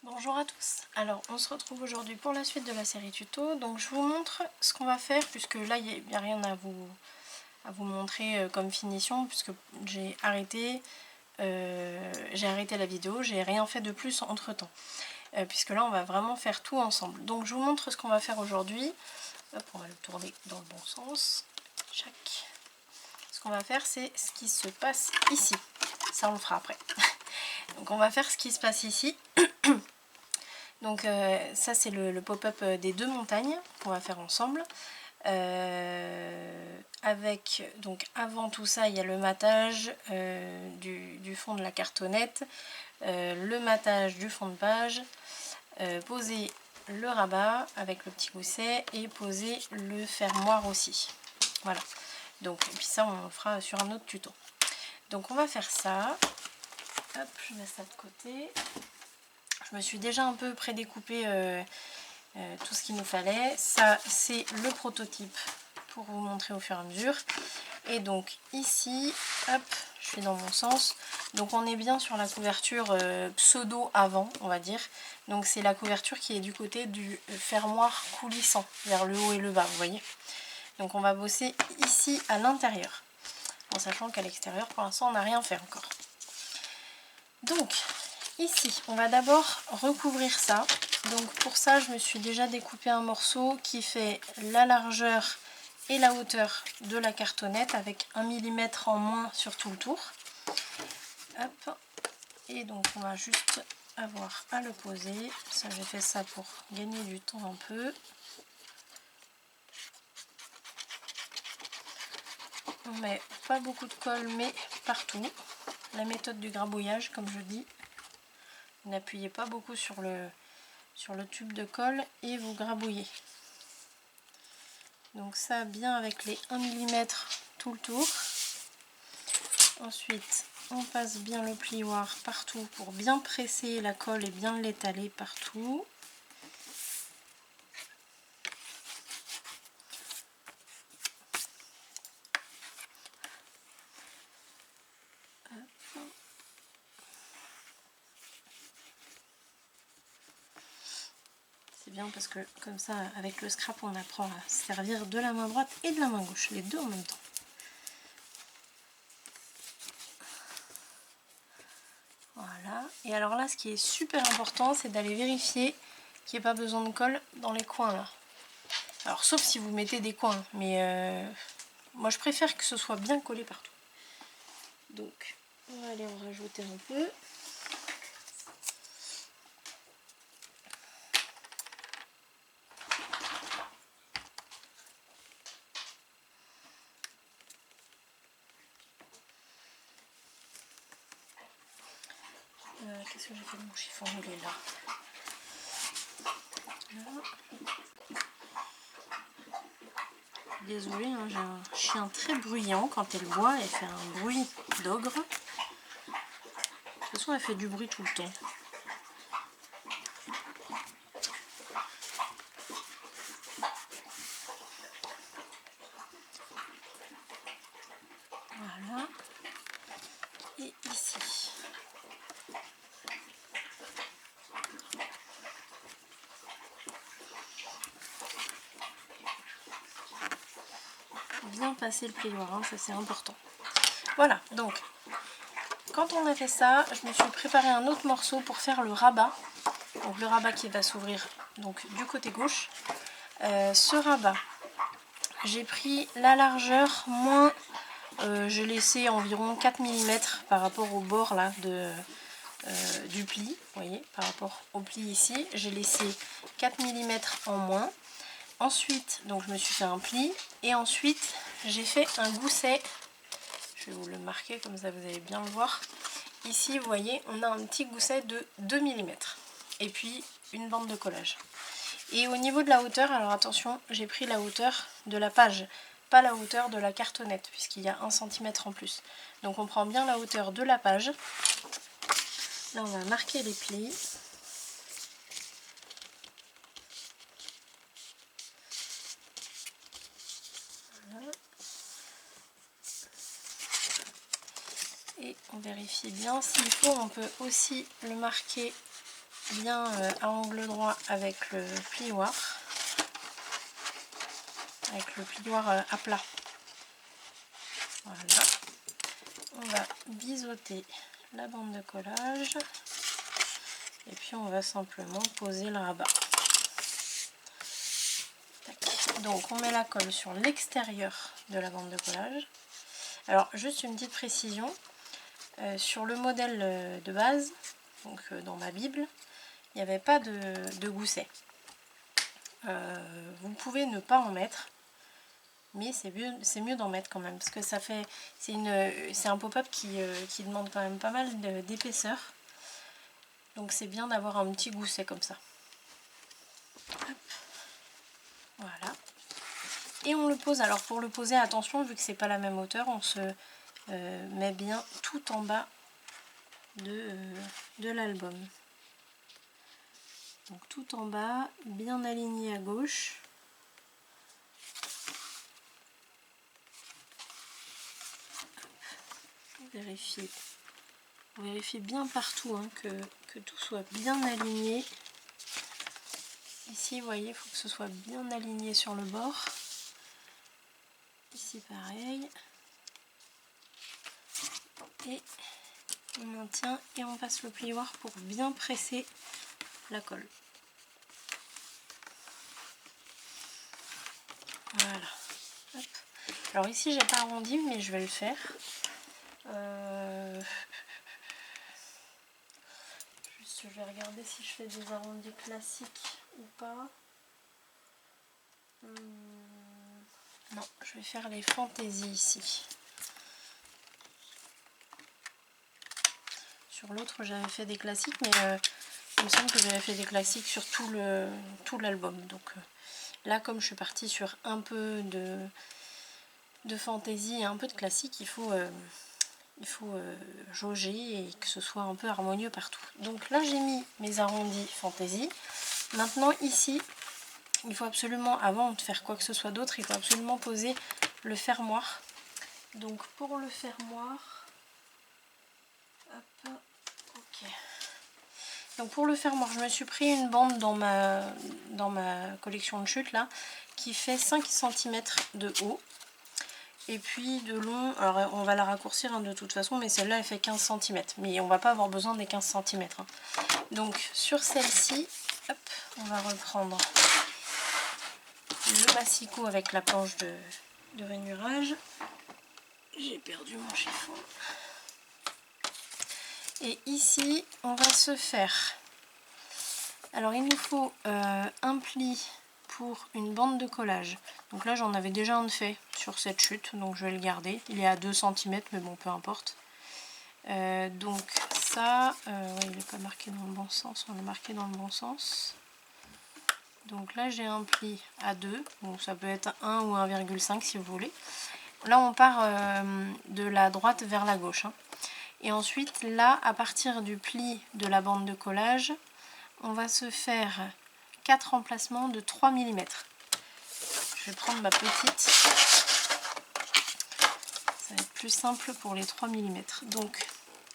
Bonjour à tous, alors on se retrouve aujourd'hui pour la suite de la série tuto. Donc je vous montre ce qu'on va faire, puisque là il n'y a rien à vous montrer comme finition, puisque j'ai arrêté la vidéo, j'ai rien fait de plus entre temps, puisque là on va vraiment faire tout ensemble. Donc je vous montre ce qu'on va faire aujourd'hui. Hop, on va le tourner dans le bon sens. Chac. Ce qu'on va faire, c'est ce qui se passe ici, ça on le fera après. Donc on va faire ce qui se passe ici. Donc ça c'est le pop-up des deux montagnes qu'on va faire ensemble. Avec, donc avant tout ça, il y a le matage du fond de la cartonnette, le matage du fond de page, poser le rabat avec le petit gousset et poser le fermoir aussi. Voilà. Donc, et puis ça on le fera sur un autre tuto. Donc on va faire ça. Hop, je mets ça de côté. Je me suis déjà un peu prédécoupé tout ce qu'il nous fallait. Ça, c'est le prototype pour vous montrer au fur et à mesure. Et donc ici, hop, je suis dans mon sens. Donc on est bien sur la couverture pseudo avant, on va dire. Donc c'est la couverture qui est du côté du fermoir coulissant, vers le haut et le bas, vous voyez. Donc on va bosser ici à l'intérieur, en sachant qu'à l'extérieur, pour l'instant, on n'a rien fait encore. Donc ici, on va d'abord recouvrir ça. Donc pour ça, je me suis déjà découpé un morceau qui fait la largeur et la hauteur de la cartonnette avec 1 mm en moins sur tout le tour. Hop. Et donc on va juste avoir à le poser. Ça, j'ai fait ça pour gagner du temps un peu. On met pas beaucoup de colle, mais partout. La méthode du grabouillage, comme je dis. N'appuyez pas beaucoup sur le tube de colle et vous grabouillez. Donc ça bien avec les 1 mm tout le tour. Ensuite on passe bien le plioir partout pour bien presser la colle et bien l'étaler partout. C'est bien parce que comme ça avec le scrap on apprend à se servir de la main droite et de la main gauche, les deux en même temps. Voilà, et alors là ce qui est super important, c'est d'aller vérifier qu'il n'y ait pas besoin de colle dans les coins là. Alors sauf si vous mettez des coins, mais moi je préfère que ce soit bien collé partout. Donc on va aller en rajouter un peu. Qu'est-ce que j'ai fait de mon chiffon? Il est là. Désolée, hein, j'ai un chien très bruyant. Quand elle boit, elle fait un bruit d'ogre. De toute façon, elle fait du bruit tout le temps. Voilà. Et ici. Bien passer le plioir, hein, ça c'est important. Voilà, donc quand on a fait ça, je me suis préparé un autre morceau pour faire le rabat. Donc le rabat qui va s'ouvrir donc du côté gauche. Ce rabat, j'ai pris la largeur moins, j'ai laissé environ 4 mm par rapport au bord là du pli, vous voyez, par rapport au pli ici, j'ai laissé 4 mm en moins. Ensuite, donc je me suis fait un pli et ensuite j'ai fait un gousset. Je vais vous le marquer comme ça vous allez bien le voir. Ici, vous voyez, on a un petit gousset de 2 mm et puis une bande de collage. Et au niveau de la hauteur, alors attention, j'ai pris la hauteur de la page, pas la hauteur de la cartonnette, puisqu'il y a 1 cm en plus. Donc on prend bien la hauteur de la page. Là, on va marquer les plis. Voilà. Et on vérifie bien. S'il faut, on peut aussi le marquer bien à angle droit avec le plioir à plat. Voilà, on va biseauter la bande de collage et puis on va simplement poser le rabat. Tac. Donc on met la colle sur l'extérieur de la bande de collage. Alors juste une petite précision, sur le modèle de base, donc dans ma Bible, il n'y avait pas de gousset. Vous pouvez ne pas en mettre, mais c'est mieux d'en mettre quand même, parce que ça fait, c'est un pop-up qui demande quand même pas mal d'épaisseur, donc c'est bien d'avoir un petit gousset comme ça. Hop. Voilà, et on le pose. Alors pour le poser, attention, vu que c'est pas la même hauteur, on se met bien tout en bas de l'album. Donc tout en bas, bien aligné à gauche. Vérifiez bien partout hein, que tout soit bien aligné. Ici, vous voyez, il faut que ce soit bien aligné sur le bord. Ici, pareil. Et on maintient et on passe le plioir pour bien presser la colle. Voilà. Hop. Alors ici, j'ai pas arrondi, mais je vais le faire. Juste, je vais regarder si je fais des arrondis classiques ou pas. Non, je vais faire les fantaisies ici. Sur l'autre, j'avais fait des classiques, mais il me semble que j'avais fait des classiques sur tout l'album. Donc là, comme je suis partie sur un peu de fantaisie et un peu de classique, il faut jauger et que ce soit un peu harmonieux partout. Donc là, j'ai mis mes arrondis fantaisie. Maintenant, ici, il faut absolument, avant de faire quoi que ce soit d'autre, il faut absolument poser le fermoir. Donc pour le fermoir, hop, ok. Donc pour le fermoir, je me suis pris une bande dans ma collection de chute là, qui fait 5 cm de haut. Et puis de long, alors on va la raccourcir hein, de toute façon, mais celle-là elle fait 15 cm. Mais on va pas avoir besoin des 15 cm. Hein. Donc sur celle-ci, hop, on va reprendre le massicot avec la planche de rainurage. J'ai perdu mon chiffon. Et ici, on va se faire... Alors il nous faut un pli pour une bande de collage. Donc là j'en avais déjà un de fait sur cette chute, donc je vais le garder. Il est à 2 cm, mais bon, peu importe. Donc ça, ouais, il n'est pas marqué dans le bon sens, on est marqué dans le bon sens. Donc là j'ai un pli à 2, donc ça peut être 1 ou 1,5 si vous voulez. Là on part de la droite vers la gauche. Hein. Et ensuite là, à partir du pli de la bande de collage, on va se faire 4 emplacements de 3 mm. Je vais prendre ma petite. Ça va être plus simple pour les 3 mm. Donc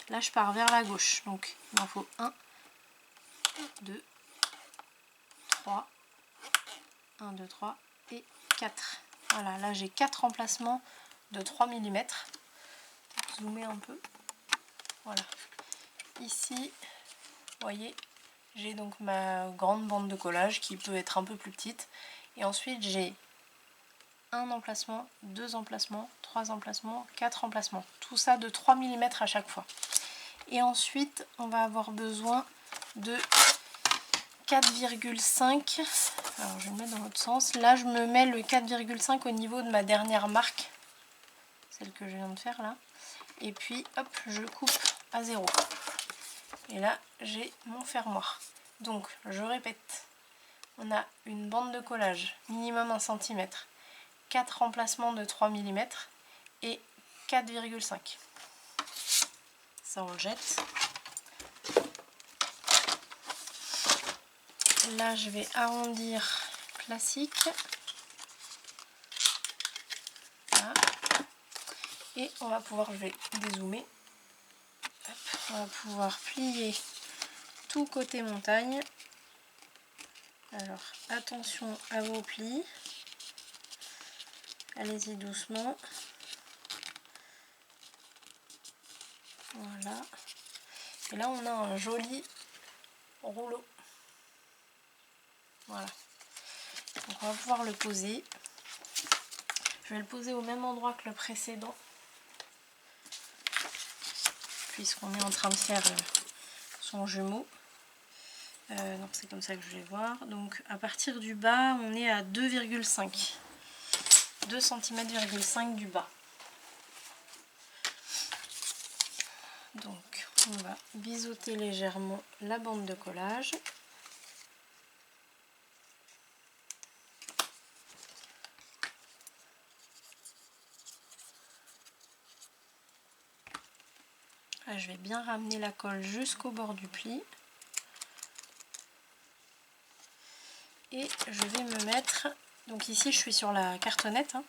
là je pars vers la gauche. Donc il m'en faut 1, 2, 3. 1, 2, 3 et 4. Voilà, là j'ai 4 emplacements de 3 mm. Zoomer un peu. Voilà. Ici, vous voyez, j'ai donc ma grande bande de collage qui peut être un peu plus petite. Et ensuite j'ai un emplacement, 2 emplacements, 3 emplacements, 4 emplacements. Tout ça de 3 mm à chaque fois. Et ensuite, on va avoir besoin de 4,5. Alors je vais le mettre dans l'autre sens. Là, je me mets le 4,5 au niveau de ma dernière marque. Celle que je viens de faire là. Et puis, hop, je coupe à 0. Et là, j'ai mon fermoir. Donc, je répète. On a une bande de collage, minimum 1 cm, 4 emplacements de 3 mm et 4,5. Ça, on le jette. Là, je vais arrondir classique. Voilà. Et on va pouvoir, je vais dézoomer. Hop, on va pouvoir plier tout côté montagne. Alors attention à vos plis, allez-y doucement. Voilà. Et là on a un joli rouleau. Voilà. Donc on va pouvoir le poser. Je vais le poser au même endroit que le précédent, puisqu'on est en train de faire son jumeau. Donc c'est comme ça que je vais voir. Donc à partir du bas, on est à 2,5 cm du bas. Donc on va biseauter légèrement la bande de collage. Là, je vais bien ramener la colle jusqu'au bord du pli. Et je vais me mettre, donc ici je suis sur la cartonnette, hein,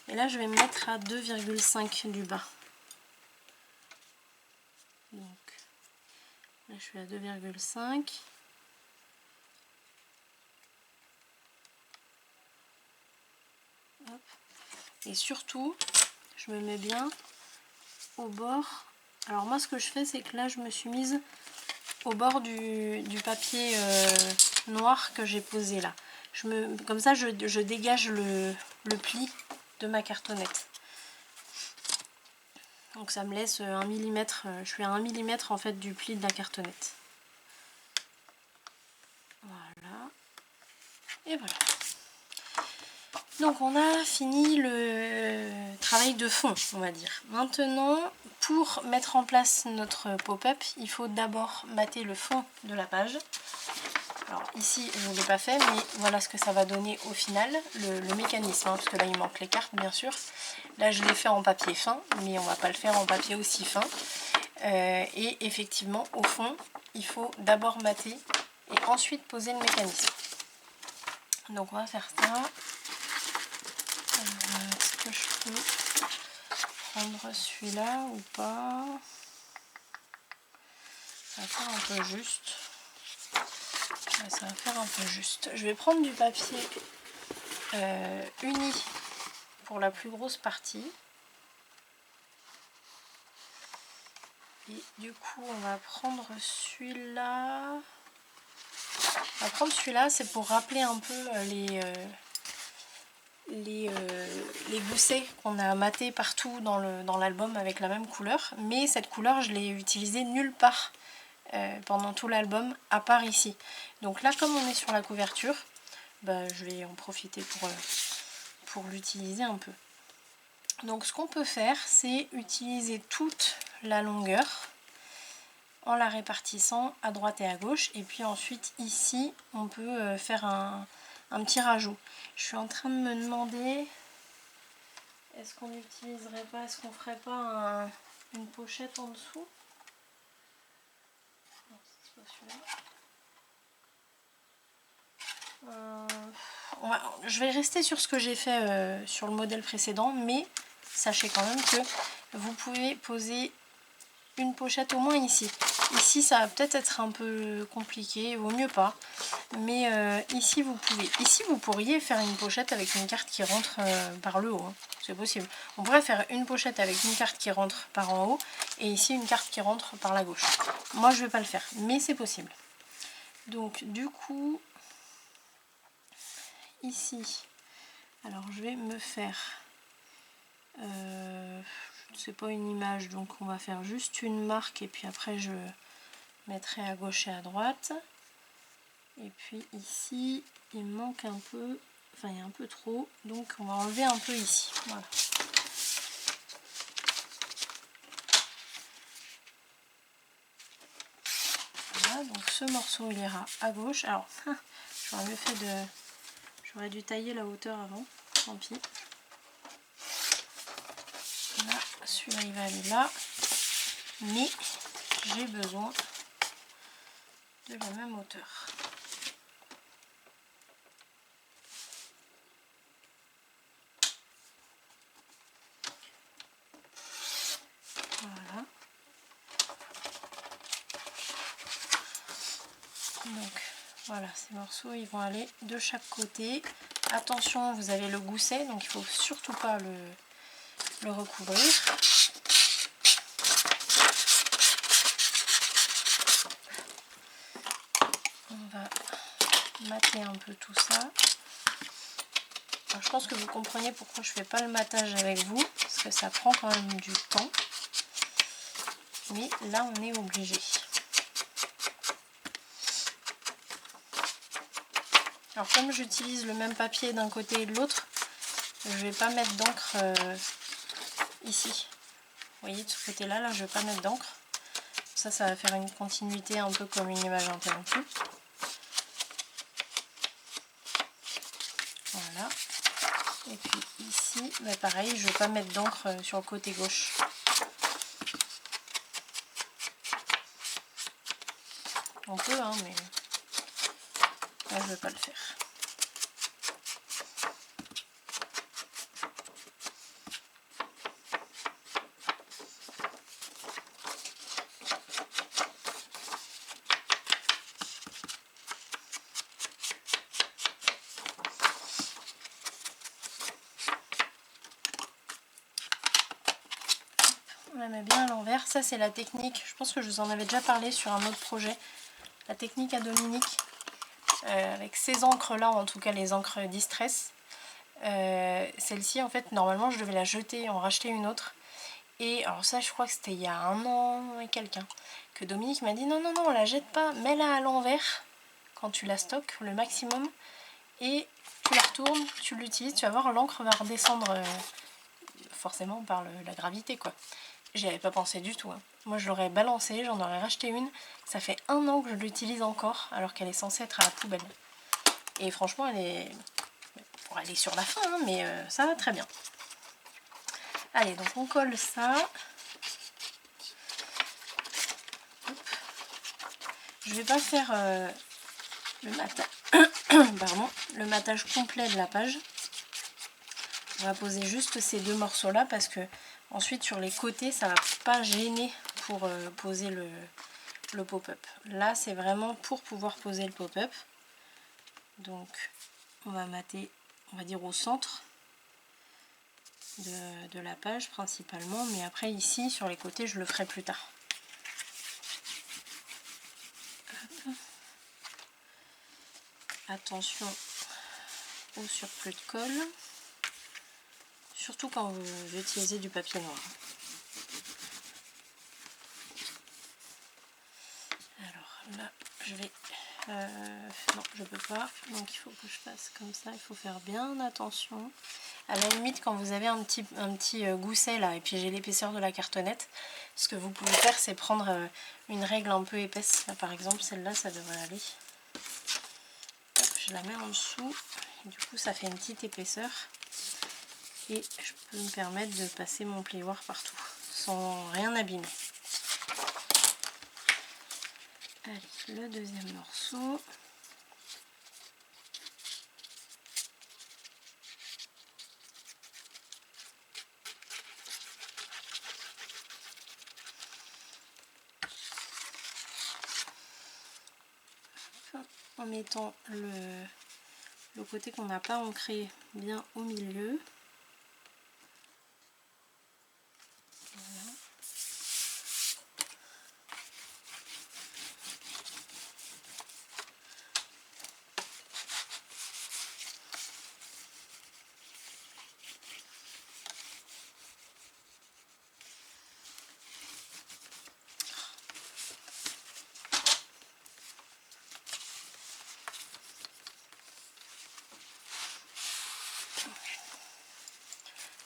et là je vais me mettre à 2,5 du bas. Donc là je suis à 2,5. Et surtout, je me mets bien au bord. Alors moi ce que je fais, c'est que là je me suis mise au bord du papier noir que j'ai posé là. Comme ça je dégage le pli de ma cartonnette. Donc ça me laisse 1 mm, je suis à 1 mm en fait du pli de la cartonnette. Voilà. Et voilà. Donc on a fini le travail de fond, on va dire. Maintenant, pour mettre en place notre pop-up, il faut d'abord mater le fond de la page. Alors ici, je ne l'ai pas fait, mais voilà ce que ça va donner au final, le mécanisme, hein, parce que là il manque les cartes bien sûr. Là je l'ai fait en papier fin, mais on ne va pas le faire en papier aussi fin. Et effectivement, au fond, il faut d'abord mater et ensuite poser le mécanisme. Donc on va faire ça. Est-ce que je peux prendre celui-là ou pas? Ça va faire un peu juste. Ouais, ça va faire un peu juste. Je vais prendre du papier uni pour la plus grosse partie. Et du coup, on va prendre celui-là. On va prendre celui-là, c'est pour rappeler un peu les goussets qu'on a matés partout dans l'album avec la même couleur. Mais cette couleur, je l'ai utilisée nulle part pendant tout l'album, à part ici. Donc là, comme on est sur la couverture, bah, je vais en profiter pour l'utiliser un peu. Donc ce qu'on peut faire, c'est utiliser toute la longueur en la répartissant à droite et à gauche. Et puis ensuite, ici, on peut faire un petit rajout. Je suis en train de me demander, est-ce qu'on n'utiliserait pas, est-ce qu'on ferait pas une pochette en dessous? Non, c'est pas celui-là. Je vais rester sur ce que j'ai fait sur le modèle précédent, mais sachez quand même que vous pouvez poser une pochette au moins ici. Ici ça va peut-être être un peu compliqué, vaut mieux pas. Mais ici vous pouvez. Ici vous pourriez faire une pochette avec une carte qui rentre par le haut. Hein. C'est possible. On pourrait faire une pochette avec une carte qui rentre par en haut et ici une carte qui rentre par la gauche. Moi je vais pas le faire, mais c'est possible. Donc du coup, ici, alors je vais me faire... c'est pas une image, donc on va faire juste une marque et puis après je mettrai à gauche et à droite. Et puis ici il manque un peu, enfin il y a un peu trop, donc on va enlever un peu ici. Voilà. Voilà, donc ce morceau il ira à gauche. Alors j'aurais mieux fait de, j'aurais dû tailler la hauteur avant, tant pis. Là, celui-là il va aller là, mais j'ai besoin de la même hauteur. Voilà. Voilà, ces morceaux ils vont aller de chaque côté. Attention, vous avez le gousset, donc il ne faut surtout pas le recouvrir. On va mater un peu tout ça. Alors, je pense que vous comprenez pourquoi je ne fais pas le matage avec vous, parce que ça prend quand même du temps. Mais là, on est obligé. Alors comme j'utilise le même papier d'un côté et de l'autre, je ne vais pas mettre d'encre ici. Vous voyez, de ce côté-là, là, je ne vais pas mettre d'encre. Ça va faire une continuité un peu comme une image interrompue. Voilà. Et puis ici, bah pareil, je ne vais pas mettre d'encre sur le côté gauche. On peut, hein, mais là, je ne vais pas le faire. On la met bien à l'envers. Ça, c'est la technique. Je pense que je vous en avais déjà parlé sur un autre projet. La technique à Dominique. Avec ces encres-là, en tout cas les encres Distress. Celle-ci, en fait, normalement, je devais la jeter et en racheter une autre. Et alors ça, je crois que c'était il y a 1 an et quelqu'un, que Dominique m'a dit non, non, non, on la jette pas, mets-la à l'envers quand tu la stockes, le maximum. Et tu la retournes, tu l'utilises, tu vas voir, l'encre va redescendre forcément par la gravité, quoi. J'y avais pas pensé du tout, hein. Moi je l'aurais balancée, j'en aurais racheté une. Ça fait 1 an que je l'utilise encore, alors qu'elle est censée être à la poubelle. Et franchement, elle est sur la fin, hein, mais ça va très bien. Allez, donc on colle ça. Hop. Je vais pas faire le matage complet de la page. On va poser juste ces 2 morceaux là parce que ensuite sur les côtés ça va pas gêner pour poser le pop-up. Là c'est vraiment pour pouvoir poser le pop-up. Donc on va mater, on va dire au centre de la page principalement, mais après ici sur les côtés je le ferai plus tard. Hop. Attention au surplus de colle, surtout quand vous utilisez du papier noir. Alors là je vais non, je peux pas, donc il faut que je fasse comme ça, il faut faire bien attention. À la limite, quand vous avez un petit gousset là, et puis j'ai l'épaisseur de la cartonnette, ce que vous pouvez faire, c'est prendre une règle un peu épaisse. Là, par exemple, celle-là, ça devrait aller. Hop, je la mets en dessous, et du coup, ça fait une petite épaisseur. Et je peux me permettre de passer mon plioir partout, sans rien abîmer. Allez, le deuxième morceau. En mettant le côté qu'on n'a pas ancré bien au milieu. Voilà.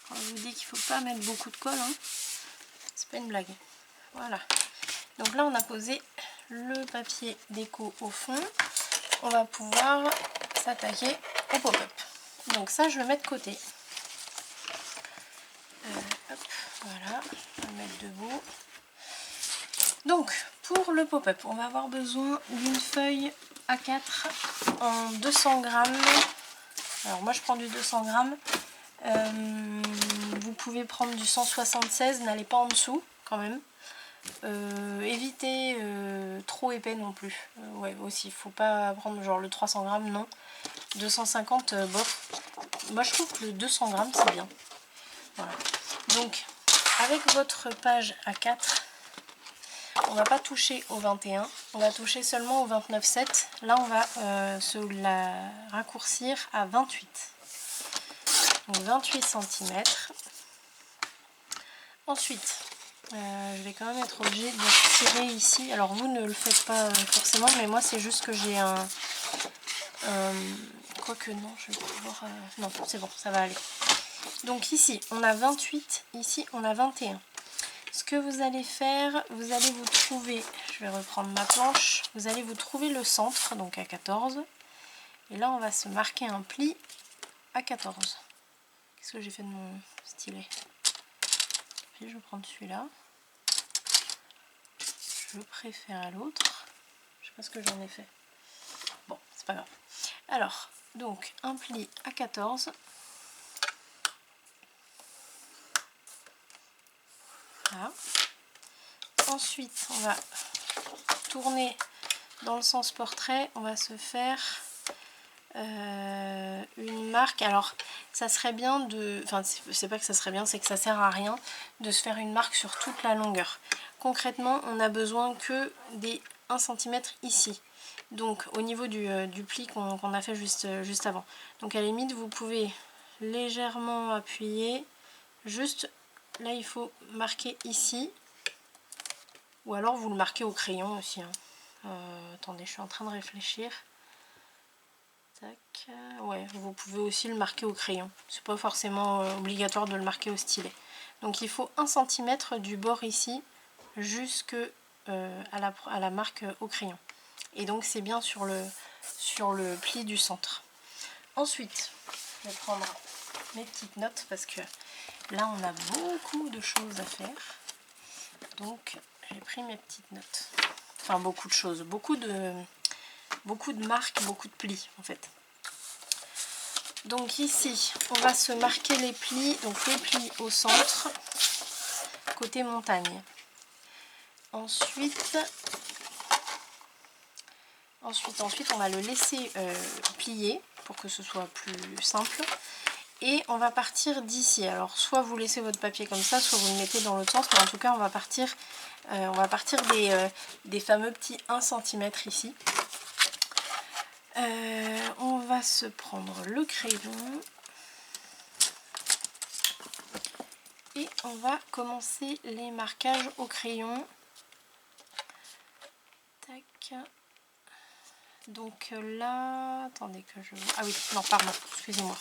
Quand je vous dis qu'il ne faut pas mettre beaucoup de colle, hein, c'est pas une blague. Voilà. Donc là on a posé le papier déco au fond. On va pouvoir s'attaquer au pop-up. Donc ça je vais mettre de côté. Hop, voilà, on va le mettre debout. Donc pour le pop-up, on va avoir besoin d'une feuille A4 en 200 grammes. Alors moi je prends du 200 grammes. Vous pouvez prendre du 176, n'allez pas en dessous quand même. Évitez trop épais non plus. Ouais, aussi, faut pas prendre genre le 300 grammes, non. 250, bof. Moi, je trouve que le 200 grammes, c'est bien. Voilà. Donc, avec votre page A4, on va pas toucher au 21, on va toucher seulement au 29,7. Là, on va se la raccourcir à 28. Donc 28 cm. Ensuite, je vais quand même être obligée de tirer ici. Alors vous ne le faites pas forcément, mais moi c'est juste que j'ai un... quoique non, je vais pouvoir... non, c'est bon, ça va aller. Donc ici, on a 28, ici on a 21. Ce que vous allez faire, vous allez vous trouver, je vais reprendre ma planche, vous allez vous trouver le centre, donc à 14. Et là, on va se marquer un pli à 14. Qu'est-ce que j'ai fait de mon stylet? Puis je vais prendre celui-là. Je préfère à l'autre. Je sais pas ce que j'en ai fait. Bon, c'est pas grave. Alors, donc, un pli à 14. Voilà. Ensuite, on va tourner dans le sens portrait. On va se faire une marque. Alors, ça serait bien de... Enfin, c'est pas que ça serait bien, c'est que ça sert à rien de se faire une marque sur toute la longueur. Concrètement, on a besoin que des 1 cm ici. Donc, au niveau du pli qu'on a fait juste avant. Donc, à la limite, vous pouvez légèrement appuyer. Juste, là, il faut marquer ici. Ou alors, vous le marquez au crayon aussi. Hein. Attendez, je suis en train de réfléchir. Tac. Ouais, vous pouvez aussi le marquer au crayon. C'est pas forcément obligatoire de le marquer au stylet. Donc, il faut 1 cm du bord ici jusque à la marque au crayon. Et donc, c'est bien sur le pli du centre. Ensuite, je vais prendre mes petites notes parce que là, on a beaucoup de choses à faire. Donc, j'ai pris mes petites notes. Enfin, beaucoup de choses. Beaucoup de marques, beaucoup de plis, en fait. Donc, ici, on va se marquer les plis. Donc, le pli au centre, côté montagne. Ensuite, on va le laisser plier pour que ce soit plus simple. Et on va partir d'ici. Alors, soit vous laissez votre papier comme ça, soit vous le mettez dans l'autre sens. Mais en tout cas, on va partir des fameux petits 1 cm ici. On va se prendre le crayon. Et on va commencer les marquages au crayon. Tac. Donc là, attendez que je... Ah oui, non, pardon, excusez-moi.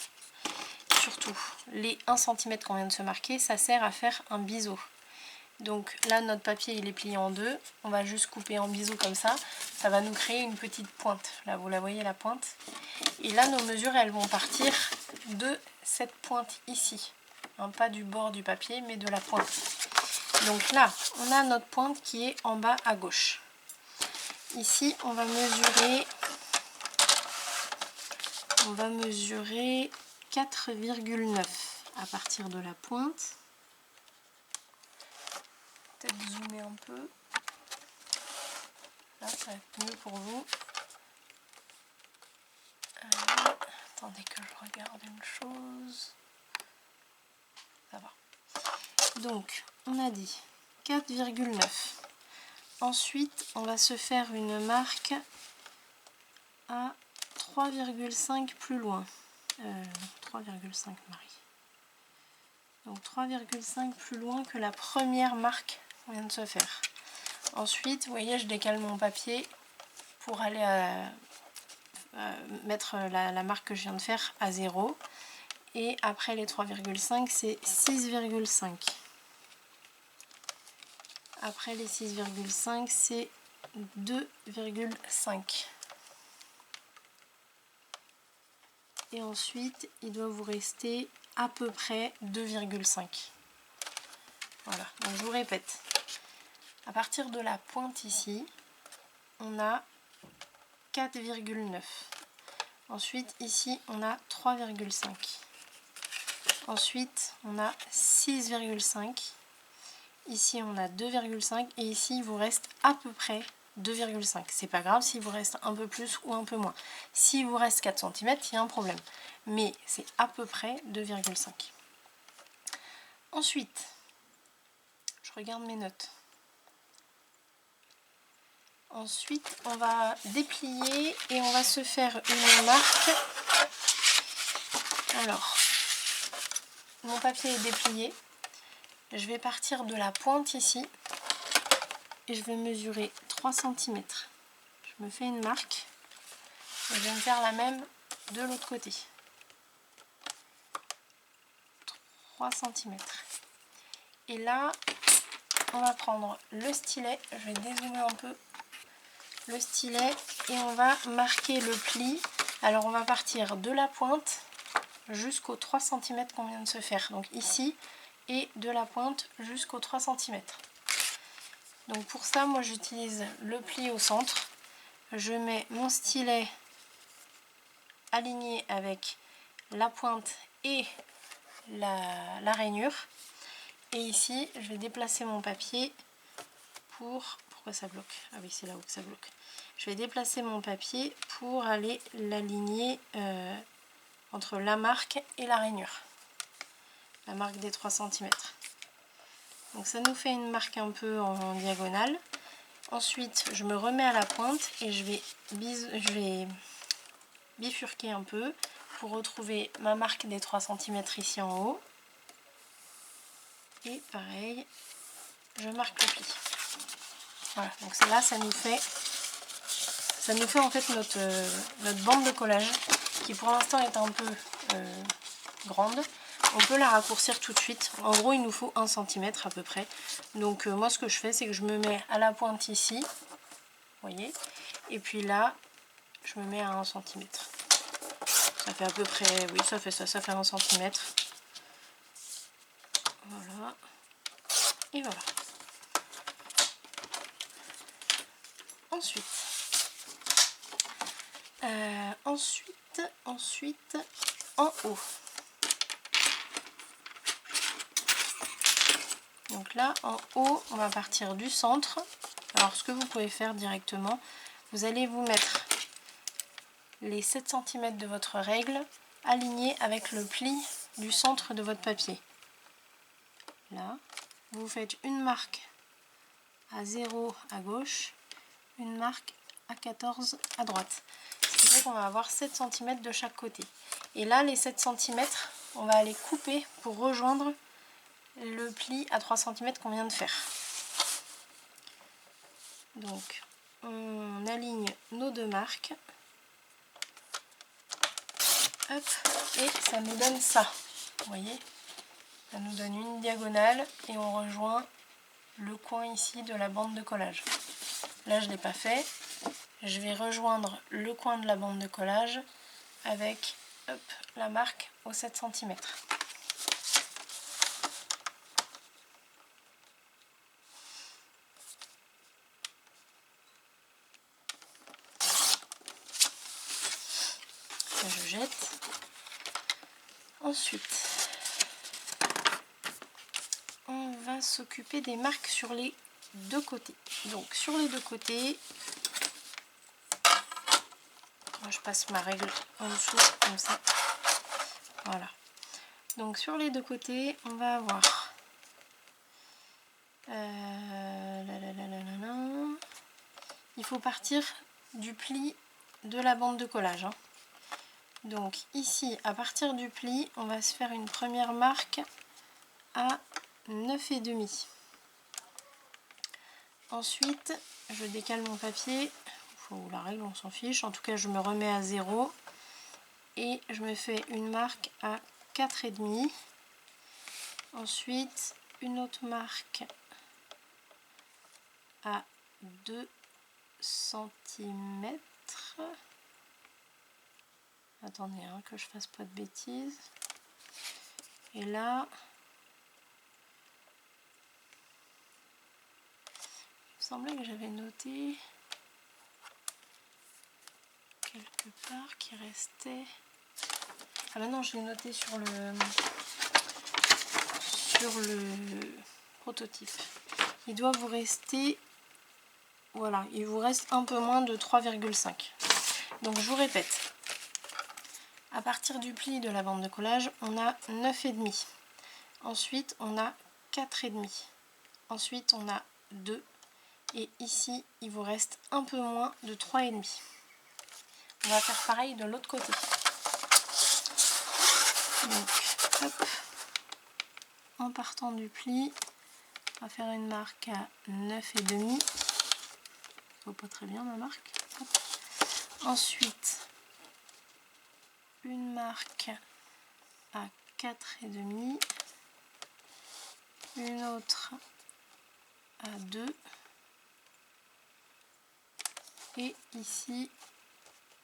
Surtout, les 1 cm qu'on vient de se marquer, ça sert à faire un biseau. Donc là, notre papier, il est plié en deux. On va juste couper en biseau comme ça. Ça va nous créer une petite pointe. Là, vous la voyez, la pointe. Et là, nos mesures, elles vont partir de cette pointe ici. Hein, pas du bord du papier, mais de la pointe. Donc là, on a notre pointe qui est en bas à gauche. Ici, on va mesurer 4,9 à partir de la pointe. Peut-être zoomer un peu. Là, ça va être mieux pour vous. Attendez que je regarde une chose. Ça va. Donc, on a dit 4,9. Ensuite, on va se faire une marque à 3,5 plus loin. 3,5 Marie. Donc 3,5 plus loin que la première marque qu'on vient de se faire. Ensuite, vous voyez, je décale mon papier pour aller mettre la marque que je viens de faire à 0. Et après les 3,5, c'est 6,5. Après les 6,5, c'est 2,5. Et ensuite, il doit vous rester à peu près 2,5. Voilà, donc je vous répète. À partir de la pointe ici, on a 4,9. Ensuite, ici, on a 3,5. Ensuite, on a 6,5. Ici on a 2,5 et ici il vous reste à peu près 2,5. C'est pas grave s'il vous reste un peu plus ou un peu moins. S'il vous reste 4 cm, il y a un problème. Mais c'est à peu près 2,5. Ensuite, je regarde mes notes. Ensuite, on va déplier et on va se faire une marque. Alors, mon papier est déplié. Je vais partir de la pointe ici et je vais mesurer 3 cm. Je me fais une marque et je vais me faire la même de l'autre côté. 3 cm. Et là, on va prendre le stylet. Je vais dézoomer un peu le stylet et on va marquer le pli. Alors, on va partir de la pointe jusqu'aux 3 cm qu'on vient de se faire. Donc ici, et de la pointe jusqu'aux 3 cm. Donc pour ça, moi j'utilise le pli au centre. Je mets mon stylet aligné avec la pointe et la rainure. Et ici, je vais déplacer mon papier pour... Pourquoi ça bloque? Ah oui, c'est là où ça bloque. Je vais déplacer mon papier pour aller l'aligner entre la marque et la rainure. La marque des 3 cm. Donc ça nous fait une marque un peu en diagonale. Ensuite, je me remets à la pointe et je vais bifurquer un peu pour retrouver ma marque des 3 cm ici en haut. Et pareil, je marque le pli. Voilà, donc là, ça nous fait en fait notre bande de collage qui pour l'instant est un peu grande. On peut la raccourcir tout de suite. En gros, il nous faut 1 cm à peu près. Donc moi, ce que je fais, c'est que je me mets à la pointe ici. Vous voyez. Et puis là, je me mets à 1 cm. Ça fait à peu près... Oui, ça fait ça. Ça fait 1 cm. Voilà. Et voilà. Ensuite, en haut. Donc là, en haut, on va partir du centre. Alors, ce que vous pouvez faire directement, vous allez vous mettre les 7 cm de votre règle alignés avec le pli du centre de votre papier. Là, vous faites une marque à 0 à gauche, une marque à 14 à droite. Ce qui fait qu'on va avoir 7 cm de chaque côté. Et là, les 7 cm, on va aller couper pour rejoindre le pli à 3 cm qu'on vient de faire. Donc on aligne nos deux marques. Hop, et ça nous donne ça. Vous voyez, ça nous donne une diagonale et on rejoint le coin ici de la bande de collage. Là je ne l'ai pas fait. Je vais rejoindre le coin de la bande de collage avec hop, la marque aux 7 cm. Je jette. Ensuite, on va s'occuper des marques sur les deux côtés. Donc sur les deux côtés, moi je passe ma règle en dessous comme ça. Voilà. Donc sur les deux côtés, on va avoir il faut partir du pli de la bande de collage. Donc ici, à partir du pli, on va se faire une première marque à 9,5. Ensuite, je décale mon papier, ou la règle, on s'en fiche. En tout cas, je me remets à 0 et je me fais une marque à 4,5. Ensuite, une autre marque à 2 cm. Attendez, que je fasse pas de bêtises. Et là, il me semblait que j'avais noté quelque part qui restait. Ah maintenant je l'ai noté sur le prototype. Il doit vous rester, voilà, il vous reste un peu moins de 3,5. Donc je vous répète, à partir du pli de la bande de collage, on a 9,5. Ensuite, on a 4,5. Ensuite, on a 2. Et ici, il vous reste un peu moins de 3,5. On va faire pareil de l'autre côté. Donc, hop, en partant du pli, on va faire une marque à 9,5. Je vois pas très bien ma marque. Hop. Ensuite, une marque à 4,5. Une autre à 2. Et ici,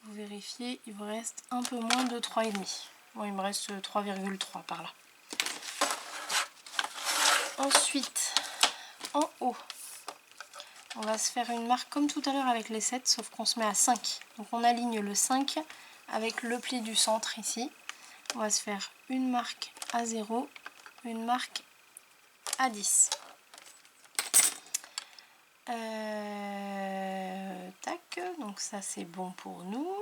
vous vérifiez, il vous reste un peu moins de 3,5. Bon, il me reste 3,3 par là. Ensuite, en haut, on va se faire une marque comme tout à l'heure avec les 7, sauf qu'on se met à 5. Donc on aligne le 5 avec le pli du centre ici. On va se faire une marque à 0, une marque à 10. Tac, donc ça c'est bon pour nous.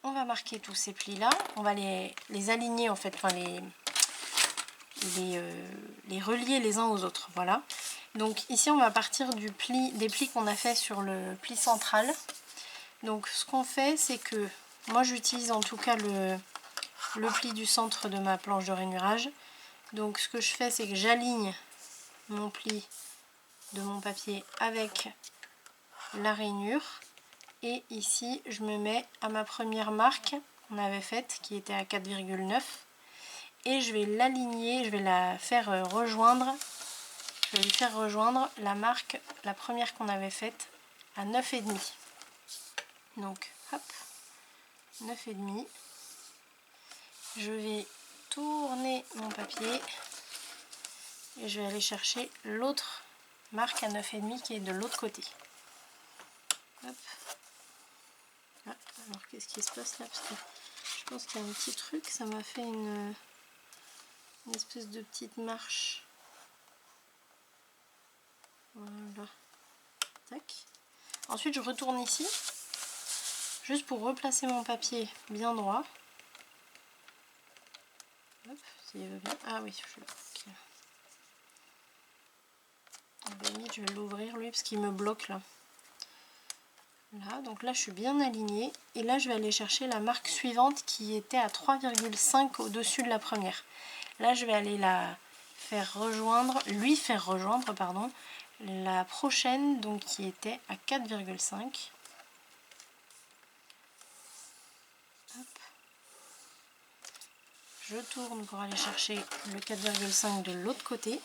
On va marquer tous ces plis là, on va les aligner en fait, enfin les relier les uns aux autres, voilà. Donc ici on va partir des plis qu'on a fait sur le pli central. Donc ce qu'on fait, c'est que moi j'utilise en tout cas le pli du centre de ma planche de rainurage. Donc ce que je fais, c'est que j'aligne mon pli de mon papier avec la rainure. Et ici, je me mets à ma première marque qu'on avait faite, qui était à 4,9. Et je vais l'aligner, je vais la faire rejoindre. Je vais lui faire rejoindre la marque, la première qu'on avait faite, à 9,5. Donc, hop, 9,5. Je vais tourner mon papier et je vais aller chercher l'autre marque à 9,5 qui est de l'autre côté. Hop. Ah, alors qu'est-ce qui se passe là? Parce que je pense qu'il y a un petit truc, ça m'a fait une espèce de petite marche. Voilà. Tac. Ensuite je retourne ici, juste pour replacer mon papier bien droit. Hop, s'il veut bien. Ah oui, je okay. À la limite, je vais l'ouvrir lui parce qu'il me bloque là. Là, donc là je suis bien alignée et là je vais aller chercher la marque suivante qui était à 3,5 au-dessus de la première. Là je vais aller la faire rejoindre, lui faire rejoindre pardon, la prochaine donc qui était à 4,5. Je tourne pour aller chercher le 4,5 de l'autre côté.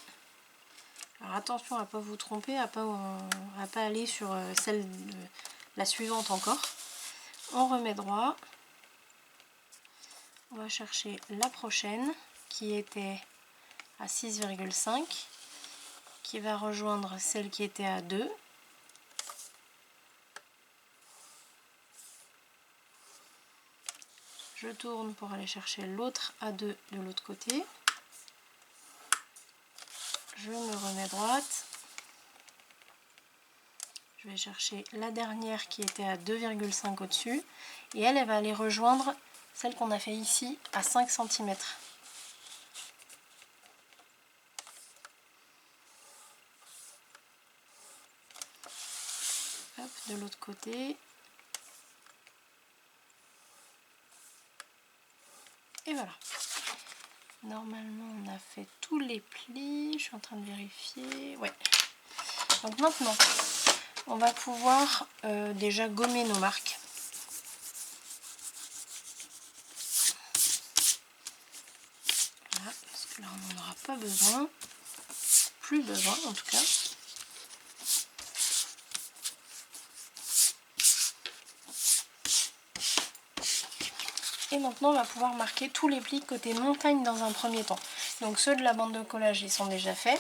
Alors attention à ne pas vous tromper, à pas aller sur celle de la suivante encore. On remet droit. On va chercher la prochaine qui était à 6,5, qui va rejoindre celle qui était à 2. Je tourne pour aller chercher l'autre à 2 de l'autre côté. Je me remets droite. Je vais chercher la dernière qui était à 2,5 au-dessus. Et elle va aller rejoindre celle qu'on a fait ici à 5 cm. Hop, de l'autre côté. Et voilà. Normalement, on a fait tous les plis. Je suis en train de vérifier. Ouais. Donc maintenant, on va pouvoir déjà gommer nos marques. Voilà, parce que là, on n'en aura pas besoin. Plus besoin, en tout cas. Et maintenant, on va pouvoir marquer tous les plis côté montagne dans un premier temps. Donc ceux de la bande de collage, ils sont déjà faits.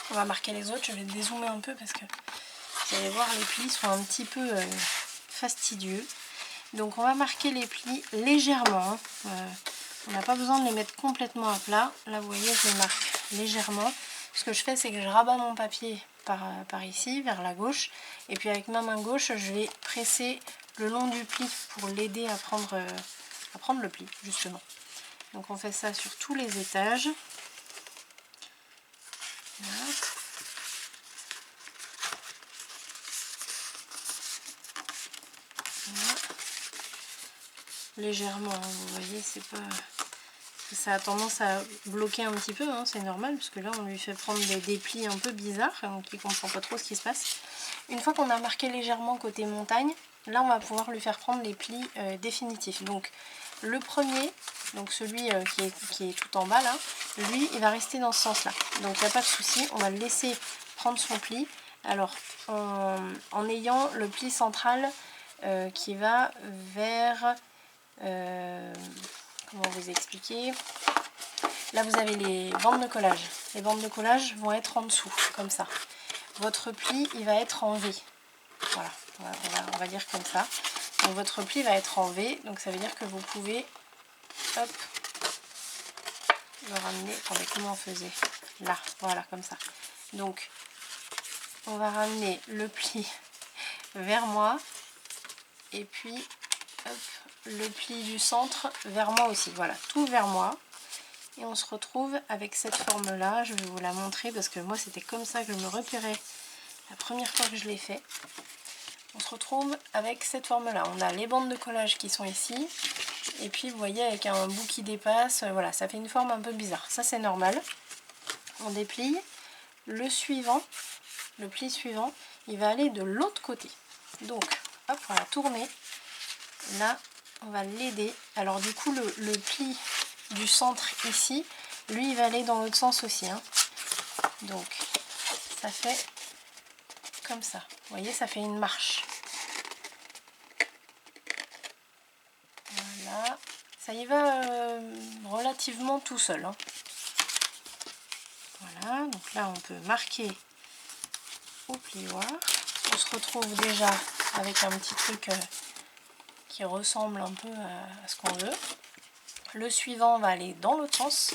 On va marquer les autres. Je vais dézoomer un peu parce que vous allez voir, les plis sont un petit peu fastidieux. Donc on va marquer les plis légèrement. On n'a pas besoin de les mettre complètement à plat. Là vous voyez, je les marque légèrement. Ce que je fais, c'est que je rabats mon papier par ici, vers la gauche. Et puis avec ma main gauche, je vais presser le long du pli pour l'aider à prendre le pli, justement. Donc on fait ça sur tous les étages. Voilà. Voilà. Légèrement, hein, vous voyez, c'est pas... Ça a tendance à bloquer un petit peu, hein, c'est normal, parce que là on lui fait prendre des plis un peu bizarres, donc il ne comprend pas trop ce qui se passe. Une fois qu'on a marqué légèrement côté montagne, là on va pouvoir lui faire prendre les plis définitifs. Donc le premier, donc celui qui est tout en bas là, lui il va rester dans ce sens là. Donc il n'y a pas de souci, on va le laisser prendre son pli. Alors en ayant le pli central qui va vers... comment vous expliquer? Là vous avez les bandes de collage. Les bandes de collage vont être en dessous, comme ça. Votre pli il va être en V. Voilà, on va dire comme ça. Donc votre pli va être en V, donc ça veut dire que vous pouvez, hop, le ramener. Attendez, comment on faisait? Là, voilà, comme ça. Donc on va ramener le pli vers moi, et puis hop, le pli du centre vers moi aussi. Voilà, tout vers moi. Et on se retrouve avec cette forme là. Je vais vous la montrer parce que moi c'était comme ça que je me repérais la première fois que je l'ai fait. On se retrouve avec cette forme là. On a les bandes de collage qui sont ici. Et puis vous voyez avec un bout qui dépasse. Voilà, ça fait une forme un peu bizarre. Ça c'est normal. On déplie. Le suivant, le pli suivant, il va aller de l'autre côté. Donc hop, on va tourner. Là on va l'aider. Alors du coup le pli du centre ici, lui il va aller dans l'autre sens aussi, hein. Donc ça fait comme ça, vous voyez, ça fait une marche. Voilà, ça y va relativement tout seul, hein. Voilà, donc là on peut marquer au plioir. On se retrouve déjà avec un petit truc qui ressemble un peu à ce qu'on veut. Le suivant va aller dans l'autre sens.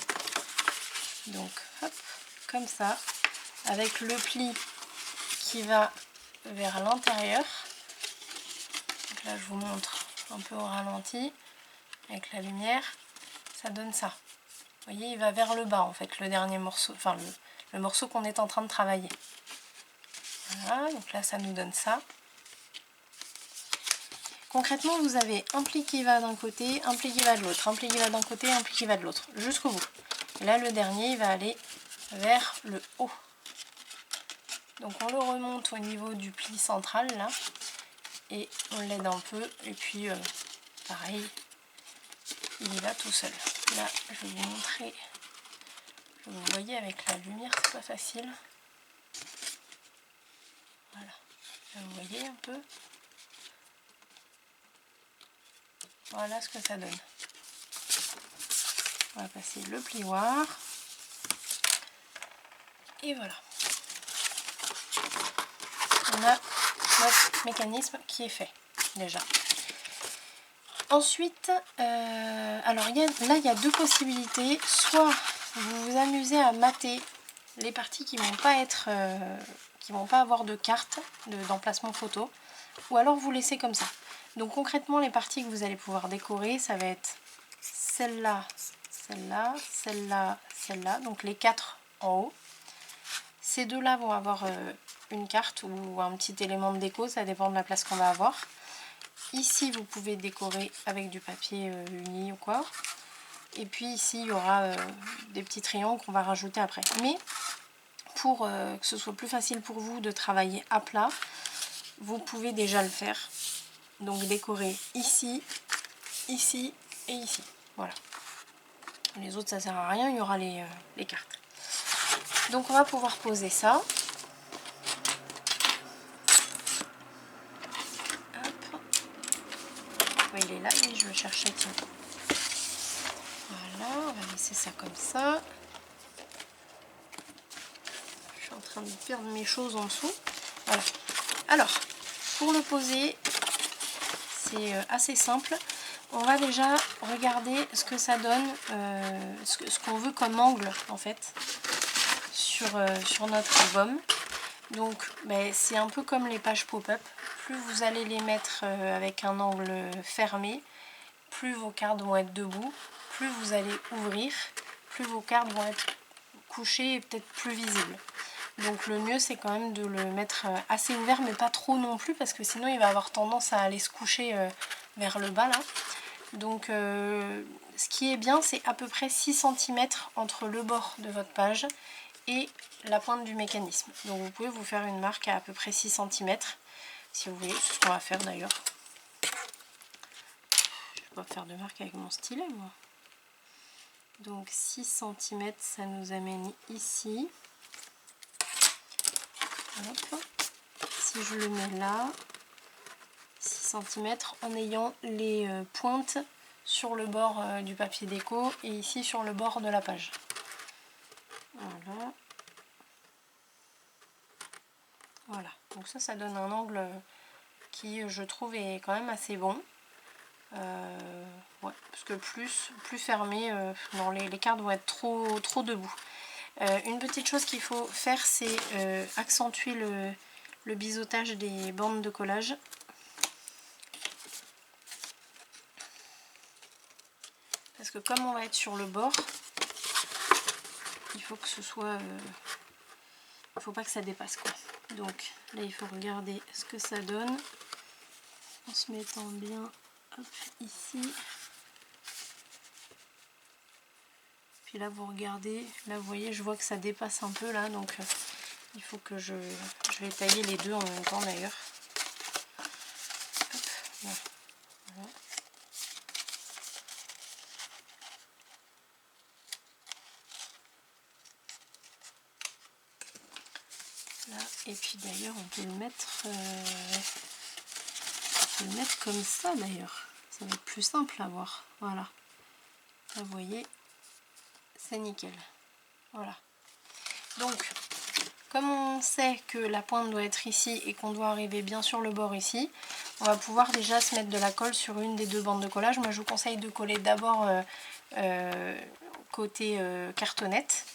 Donc hop, comme ça, avec le pli qui va vers l'intérieur. Donc là je vous montre un peu au ralenti avec la lumière. Ça donne ça. Vous voyez, il va vers le bas en fait, le dernier morceau, enfin le morceau qu'on est en train de travailler. Voilà, donc là ça nous donne ça. Concrètement, vous avez un pli qui va d'un côté, un pli qui va de l'autre, un pli qui va d'un côté, un pli qui va de l'autre, jusqu'au bout. Et là, le dernier, il va aller vers le haut. Donc on le remonte au niveau du pli central, là, et on l'aide un peu, et puis pareil, il y va tout seul. Là, je vais vous montrer, vous voyez avec la lumière, c'est pas facile. Voilà, là, vous voyez un peu. Voilà ce que ça donne. On va passer le plioir. Et voilà. On a notre mécanisme qui est fait déjà. Ensuite, alors là il y a deux possibilités. Soit vous vous amusez à mater les parties qui vont pas être, qui vont pas avoir de carte d'emplacement photo, ou alors vous laissez comme ça. Donc concrètement, les parties que vous allez pouvoir décorer, ça va être celle-là, celle-là, celle-là, celle-là, donc les 4 en haut. Ces deux-là vont avoir une carte ou un petit élément de déco, ça dépend de la place qu'on va avoir. Ici, vous pouvez décorer avec du papier uni ou quoi. Et puis ici, il y aura des petits triangles qu'on va rajouter après. Mais pour que ce soit plus facile pour vous de travailler à plat, vous pouvez déjà le faire. Donc décorer ici, ici et ici. Voilà. Les autres ça sert à rien, il y aura les cartes. Donc on va pouvoir poser ça. Hop. Ouais, il est là, et je le cherchais, tiens. Voilà, on va laisser ça comme ça. Je suis en train de perdre mes choses en dessous. Voilà. Alors, pour le poser, c'est assez simple. on va déjà regarder ce que ça donne, ce qu'on veut comme angle en fait sur notre album. Donc c'est un peu comme les pages pop-up, plus vous allez les mettre avec un angle fermé, plus vos cartes vont être debout, plus vous allez ouvrir, plus vos cartes vont être couchées et peut-être plus visibles. Donc le mieux c'est quand même de le mettre assez ouvert, mais pas trop non plus, parce que sinon il va avoir tendance à aller se coucher vers le bas là. Donc ce qui est bien, c'est à peu près 6 cm entre le bord de votre page et la pointe du mécanisme. Donc vous pouvez vous faire une marque à peu près 6 cm si vous voulez, c'est ce qu'on va faire d'ailleurs. Je peux pas faire de marque avec mon stylet moi. Donc 6 cm, ça nous amène ici. Hop. Si je le mets là, 6 cm en ayant les pointes sur le bord du papier déco et ici sur le bord de la page. Voilà. Voilà. Donc ça donne un angle qui, je trouve, est quand même assez bon. Ouais, parce que plus fermé, non, les cartes vont être trop debout. Une petite chose qu'il faut faire, c'est accentuer le biseautage des bandes de collage. Parce que comme on va être sur le bord, il faut que ce soit... il faut pas que ça dépasse quoi. Donc là il faut regarder ce que ça donne en se mettant bien hop, ici. Puis là vous regardez, là vous voyez je vois que ça dépasse un peu là, donc il faut que je vais tailler les deux en même temps d'ailleurs. Voilà. Là, et puis d'ailleurs on peut le mettre comme ça d'ailleurs, ça va être plus simple à voir. Voilà, là vous voyez c'est nickel. Voilà, donc comme on sait que la pointe doit être ici et qu'on doit arriver bien sur le bord ici, on va pouvoir déjà se mettre de la colle sur une des deux bandes de collage. Moi je vous conseille de coller d'abord côté cartonnette,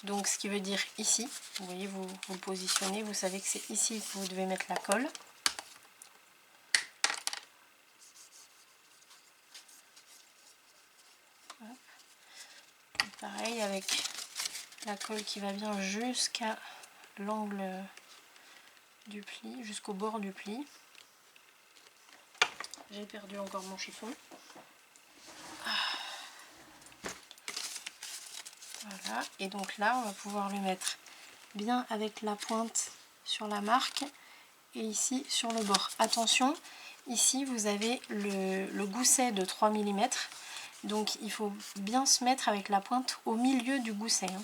donc ce qui veut dire ici. Vous voyez, vous vous positionnez, vous savez que c'est ici que vous devez mettre la colle. Pareil avec la colle qui va bien jusqu'à l'angle du pli, jusqu'au bord du pli. J'ai perdu encore mon chiffon. Voilà, et donc là on va pouvoir le mettre bien avec la pointe sur la marque et ici sur le bord. Attention, ici vous avez le gousset de 3 mm, donc il faut bien se mettre avec la pointe au milieu du gousset. Hein.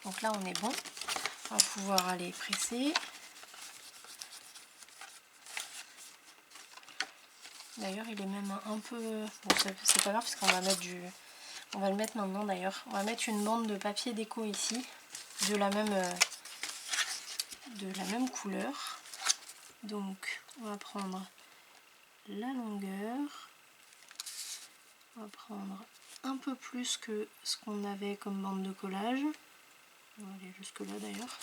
Donc là on est bon, on va pouvoir aller presser. D'ailleurs il est même un peu... Bon c'est pas grave parce qu'on va mettre du... On va le mettre maintenant d'ailleurs. On va mettre une bande de papier déco ici, de la même couleur. Donc on va prendre la longueur. On va prendre un peu plus que ce qu'on avait comme bande de collage. On va aller jusque là d'ailleurs.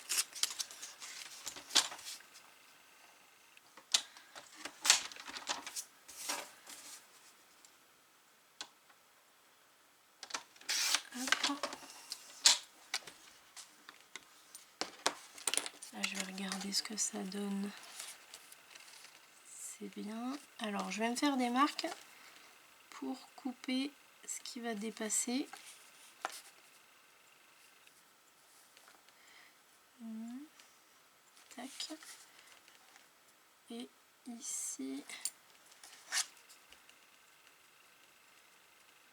Là je vais regarder ce que ça donne. C'est bien. Alors je vais me faire des marques pour couper ce qui va dépasser. Tac. Et ici.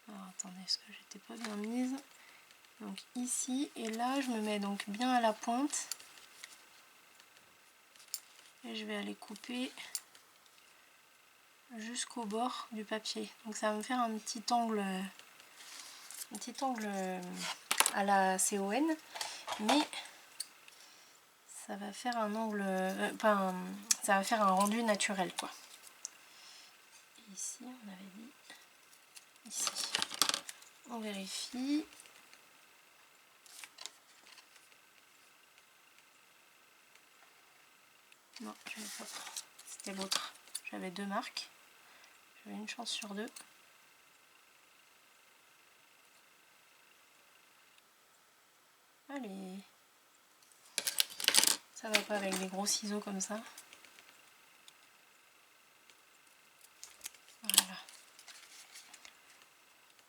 Alors attendez, est-ce que j'étais pas bien mise? Donc ici et là je me mets donc bien à la pointe. Et je vais aller couper jusqu'au bord du papier. Donc ça va me faire un petit angle à la CON, mais ça va faire un angle, ça va faire un rendu naturel quoi. Et ici on avait dit ici. On vérifie. Non, je n'avais pas. C'était l'autre. J'avais 2 marques. J'avais une chance sur 2. Allez. Ça va pas avec des gros ciseaux comme ça. Voilà.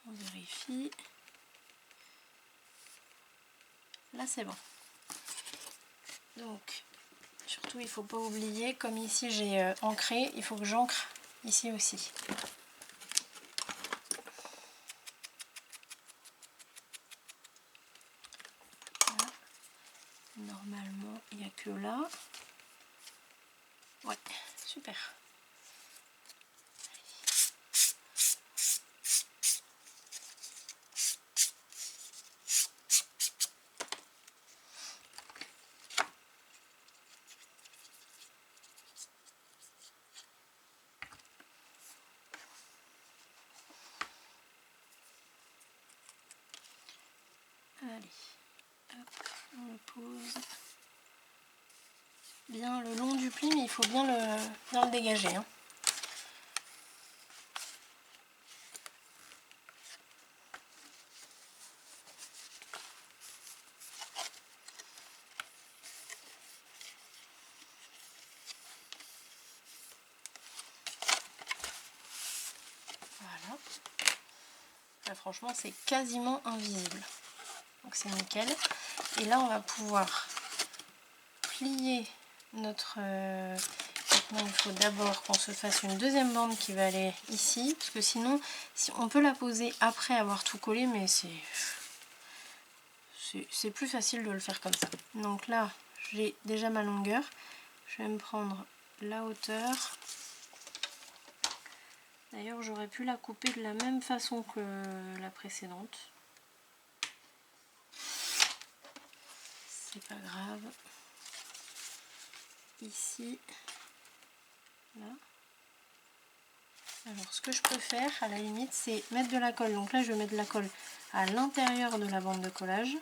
On vérifie. Là c'est bon. Donc, surtout il faut pas oublier, comme ici j'ai ancré, il faut que j'ancre ici aussi. Voilà. Normalement il n'y a que là. Ouais, super. Allez, hop, on le pose bien le long du pli, mais il faut bien le dégager. Hein. Voilà. Là, franchement, c'est quasiment invisible. Donc c'est nickel. Et là, on va pouvoir plier notre... Maintenant, il faut d'abord qu'on se fasse une deuxième bande qui va aller ici. Parce que sinon, si on peut la poser après avoir tout collé, mais c'est plus facile de le faire comme ça. Donc là, j'ai déjà ma longueur. Je vais me prendre la hauteur. D'ailleurs, j'aurais pu la couper de la même façon que la précédente. C'est pas grave. Ici, là. Alors, ce que je peux faire, à la limite, c'est mettre de la colle. Donc là, je vais mettre de la colle à l'intérieur de la bande de collage.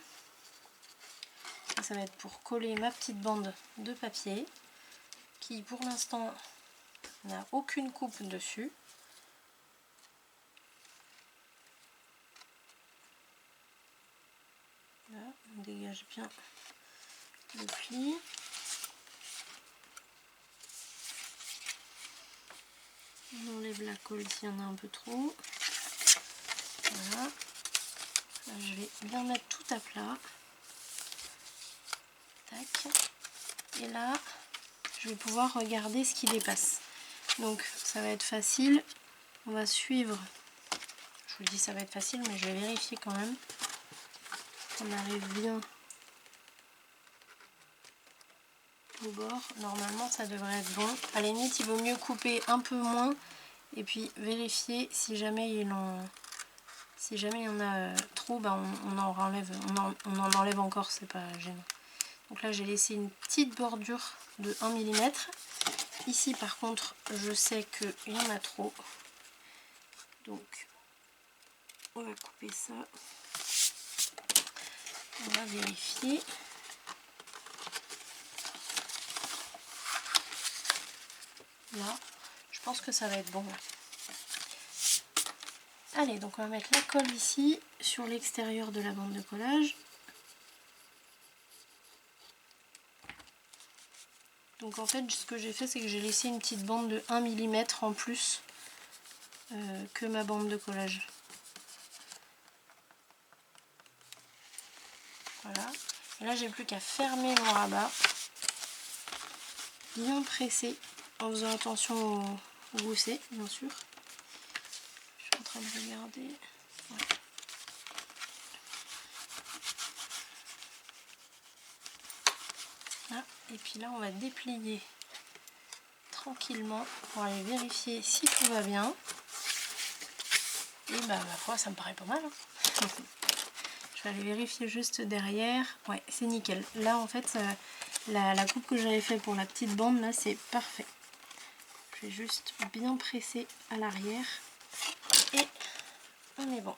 Ça va être pour coller ma petite bande de papier, qui pour l'instant n'a aucune coupe dessus. Là, on dégage bien le pli. On enlève la colle s'il y en a un peu trop. Voilà. Là, je vais bien mettre tout à plat. Tac. Et là, je vais pouvoir regarder ce qui dépasse. Donc, ça va être facile. On va suivre. Je vous dis ça va être facile, mais je vais vérifier quand même qu'on arrive bien au bord. Normalement, ça devrait être bon. À la limite, il vaut mieux couper un peu moins et puis vérifier si jamais il y en a trop, bah on en enlève encore, c'est pas gênant. Donc là, j'ai laissé une petite bordure de 1 mm. Ici, par contre, je sais qu'il y en a trop. Donc, on va couper ça. On va vérifier. Là, je pense que ça va être bon. Allez, donc on va mettre la colle ici, sur l'extérieur de la bande de collage. Donc en fait, ce que j'ai fait, c'est que j'ai laissé une petite bande de 1 mm en plus que ma bande de collage. Voilà. Et là, j'ai plus qu'à fermer mon rabat, bien pressé, en faisant attention au gousset, bien sûr. Je suis en train de regarder. Ouais. Là. Et puis là, on va déplier tranquillement pour aller vérifier si tout va bien. Et bah, ma foi, ça me paraît pas mal. Hein. Je vais aller vérifier juste derrière. Ouais, c'est nickel. Là, en fait, la coupe que j'avais fait pour la petite bande, là, c'est parfait. Je vais juste bien presser à l'arrière. Et on est bon.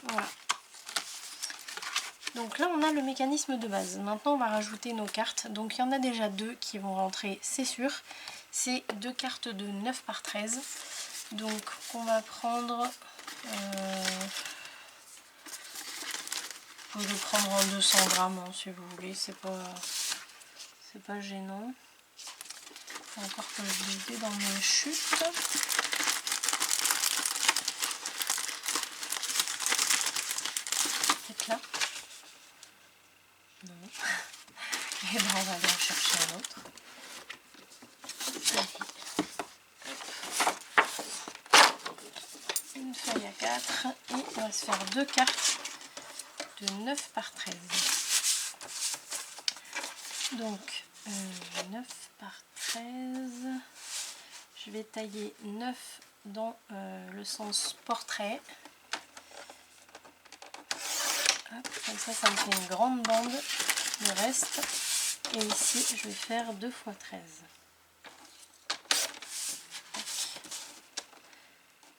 Voilà. Donc là on a le mécanisme de base. Maintenant on va rajouter nos cartes. Donc il y en a déjà 2 qui vont rentrer, c'est sûr. C'est 2 cartes de 9 par 13. Donc on va prendre... vous pouvez le prendre en 200 grammes hein, si vous voulez, c'est pas gênant. Faut encore que je les ai dans mes chutes. Peut-être là. Non. Et ben on va aller en chercher un autre. Une feuille à 4 et on va se faire 2 cartes de 9 par 13. Donc 9 par 13, je vais tailler 9 dans le sens portrait. Hop, comme ça me fait une grande bande, le reste. Et ici je vais faire 2 x 13.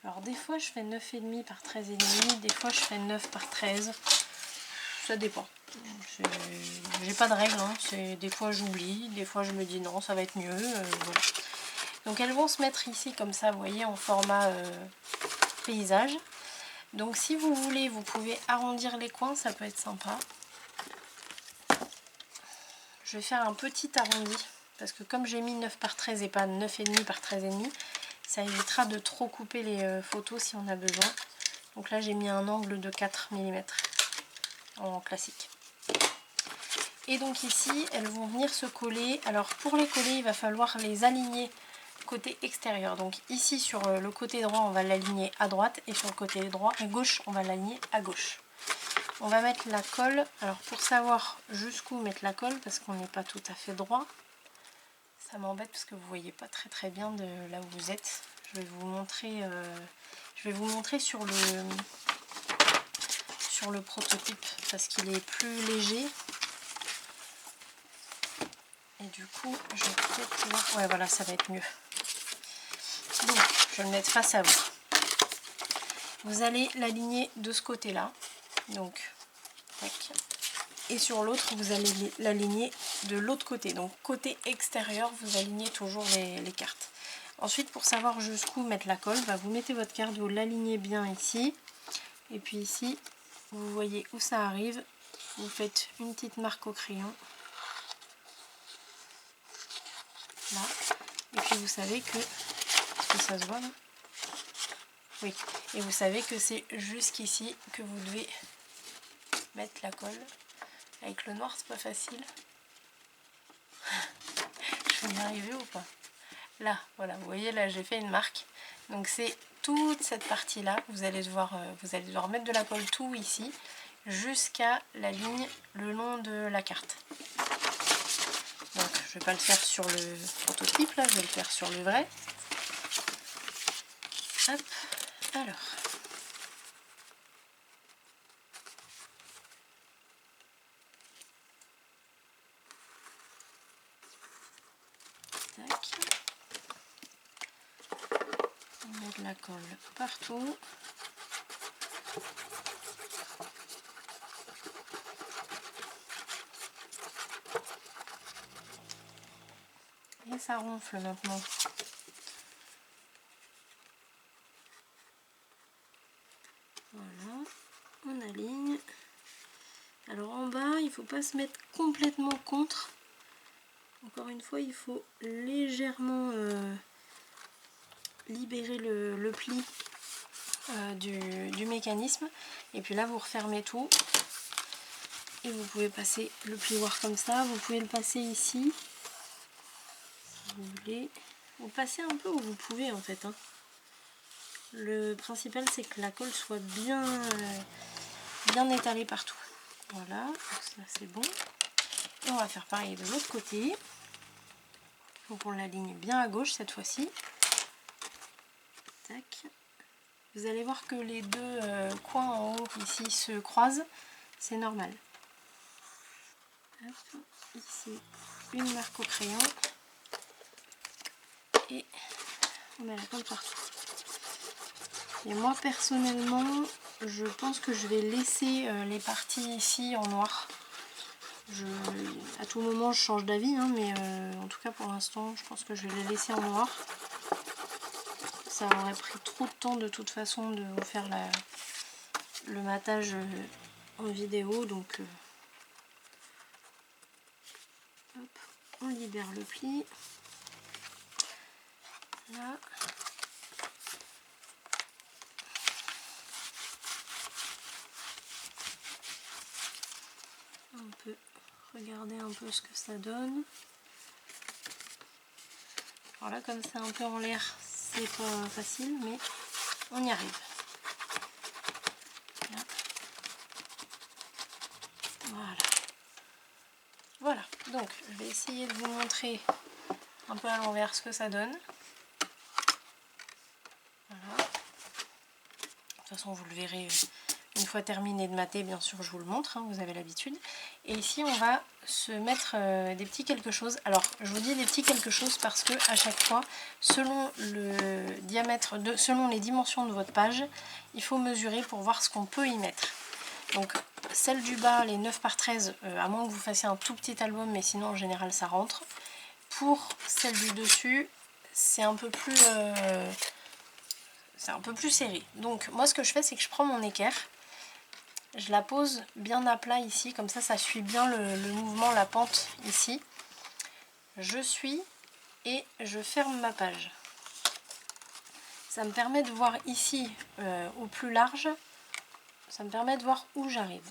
Alors des fois je fais 9,5 par 13,5, des fois je fais 9 par 13, ça dépend. J'ai pas de règle, hein. Des fois j'oublie, des fois je me dis non ça va être mieux, voilà. Donc elles vont se mettre ici comme ça, vous voyez, en format paysage. Donc si vous voulez, vous pouvez arrondir les coins, ça peut être sympa. Je vais faire un petit arrondi, parce que comme j'ai mis 9 par 13 et pas 9,5 par 13,5, ça évitera de trop couper les photos si on a besoin. Donc là j'ai mis un angle de 4 mm en classique. Et donc ici elles vont venir se coller. Alors pour les coller il va falloir les aligner côté extérieur. Donc ici sur le côté droit on va l'aligner à droite et sur le côté droit à gauche on va l'aligner à gauche. On va mettre la colle. Alors pour savoir jusqu'où mettre la colle, parce qu'on n'est pas tout à fait droit, ça m'embête parce que vous voyez pas très bien de là où vous êtes. Je vais vous montrer sur le prototype parce qu'il est plus léger. Et du coup, je vais peut-être pouvoir... Ouais, voilà, ça va être mieux. Donc, je vais le mettre face à vous. Vous allez l'aligner de ce côté-là. Donc, tac. Et sur l'autre, vous allez l'aligner de l'autre côté. Donc, côté extérieur, vous alignez toujours les cartes. Ensuite, pour savoir jusqu'où mettre la colle, vous mettez votre carte, vous l'alignez bien ici. Et puis ici, vous voyez où ça arrive. Vous faites une petite marque au crayon. Là. Et puis vous savez que... Est-ce que ça se voit là? Oui. Et vous savez que c'est jusqu'ici que vous devez mettre la colle. Avec le noir, c'est pas facile. Je vais y arriver ou pas? Là, voilà, vous voyez, là j'ai fait une marque. Donc c'est toute cette partie-là. Vous allez devoir mettre de la colle tout ici, jusqu'à la ligne le long de la carte. Donc je vais pas le faire sur le prototype, là, je vais le faire sur le vrai. Hop, alors. Tac. On met de la colle partout. Et ça ronfle maintenant. Voilà, on aligne. Alors en bas, il ne faut pas se mettre complètement contre. Encore une fois, il faut légèrement libérer le pli du mécanisme. Et puis là, vous refermez tout. Et vous pouvez passer le plioir comme ça. Vous pouvez le passer ici. Si vous voulez. Vous passez un peu où vous pouvez en fait. Hein. Le principal, c'est que la colle soit bien étalée partout. Voilà, donc ça c'est bon. Et on va faire pareil de l'autre côté. Donc on l'aligne bien à gauche cette fois-ci. Tac. Vous allez voir que les deux coins en haut ici se croisent. C'est normal. Hop, ici une marque au crayon. Et on met la colle partout. Et moi personnellement, je pense que je vais laisser les parties ici en noir. À tout moment je change d'avis, hein, mais en tout cas pour l'instant je pense que je vais les laisser en noir. Ça aurait pris trop de temps de toute façon de vous faire le matage en vidéo, donc hop, on libère le pli. Là. On peut regarder un peu ce que ça donne. Alors là, comme c'est un peu en l'air, c'est pas facile, mais on y arrive. Là. Voilà. Voilà, donc je vais essayer de vous montrer un peu à l'envers ce que ça donne. Voilà. De toute façon, vous le verrez une fois terminé de mater, bien sûr, je vous le montre, hein, vous avez l'habitude. Et ici, on va se mettre des petits quelque chose. Alors, je vous dis des petits quelque chose parce que à chaque fois, selon le diamètre, selon les dimensions de votre page, il faut mesurer pour voir ce qu'on peut y mettre. Donc, celle du bas, les 9 par 13, à moins que vous fassiez un tout petit album, mais sinon, en général, ça rentre. Pour celle du dessus, c'est un peu plus serré. Donc, moi, ce que je fais, c'est que je prends mon équerre. Je la pose bien à plat ici, comme ça suit bien le mouvement, la pente ici. Je suis et je ferme ma page. Ça me permet de voir ici au plus large, ça me permet de voir où j'arrive.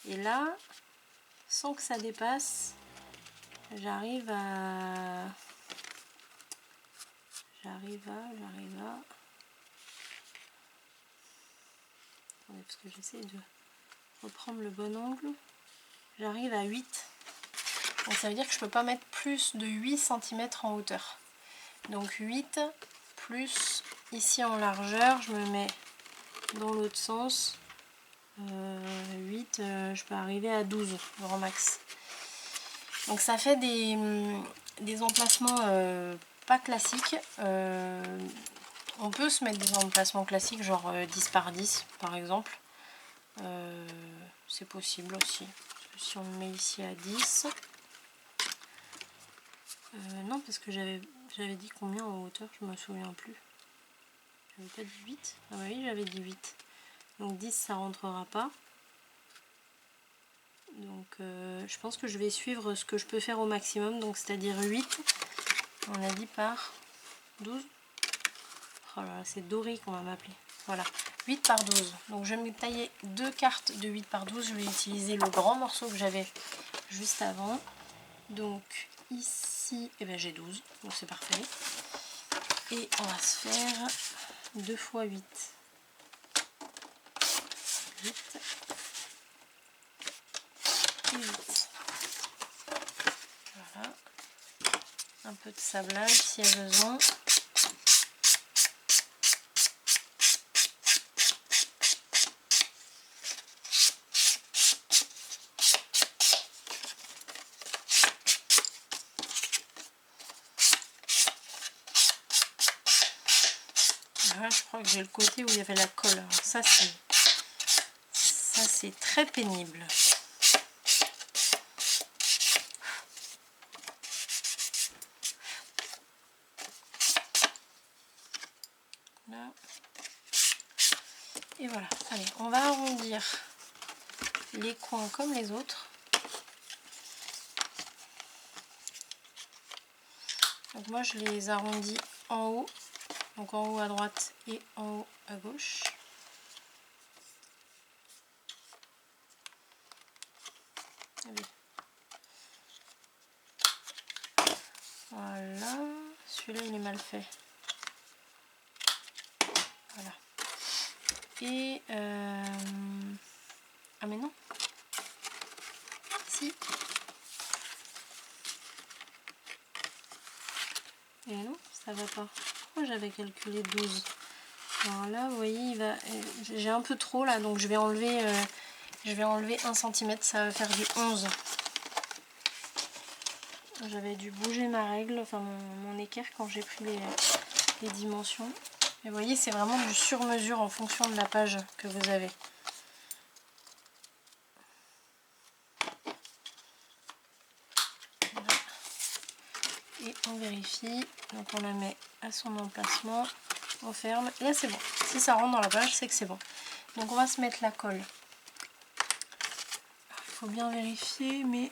Et là, sans que ça dépasse, j'arrive à... Attendez, parce que j'essaie de reprendre le bon angle. J'arrive à 8. Donc ça veut dire que je ne peux pas mettre plus de 8 cm en hauteur. Donc 8 plus ici en largeur, je me mets dans l'autre sens. 8, je peux arriver à 12 grand max. Donc ça fait des emplacements pas classiques. On peut se mettre des emplacements classiques, genre 10 par 10 par exemple. C'est possible aussi. Si on le met ici à 10. Non, parce que j'avais dit combien en hauteur, je me souviens plus. J'avais pas dit 8. Ah bah oui, j'avais dit 8. Donc 10, ça rentrera pas. Donc je pense que je vais suivre ce que je peux faire au maximum, donc c'est-à-dire 8. On a dit par 12. Oh là là, c'est Dory qu'on va m'appeler. Voilà, 8 par 12. Donc je vais me tailler 2 cartes de 8 par 12. Je vais utiliser le grand morceau que j'avais juste avant. Donc ici, eh ben, j'ai 12, donc c'est parfait. Et on va se faire 2 x 8. 8 et 8. Voilà. Un peu de sablage s'il y a besoin. Là, je crois que j'ai le côté où il y avait la colle. Alors ça c'est très pénible. Là. Et voilà. Allez, on va arrondir les coins comme les autres. Donc moi je les arrondis en haut. Donc en haut à droite et en haut à gauche. Allez. Voilà. Celui-là il est mal fait. Voilà. Et ah mais non. Si. Et non, ça va pas. Pourquoi j'avais calculé 12? Alors là, vous voyez, j'ai un peu trop là, donc je vais enlever 1 cm, ça va faire du 11. J'avais dû bouger ma règle, enfin mon équerre quand j'ai pris les dimensions. Et vous voyez, c'est vraiment du sur-mesure en fonction de la page que vous avez. Voilà. Et on vérifie. Donc on la met à son emplacement. On ferme. Et là c'est bon. Si ça rentre dans la page, c'est que c'est bon. Donc on va se mettre la colle. Il faut bien vérifier, mais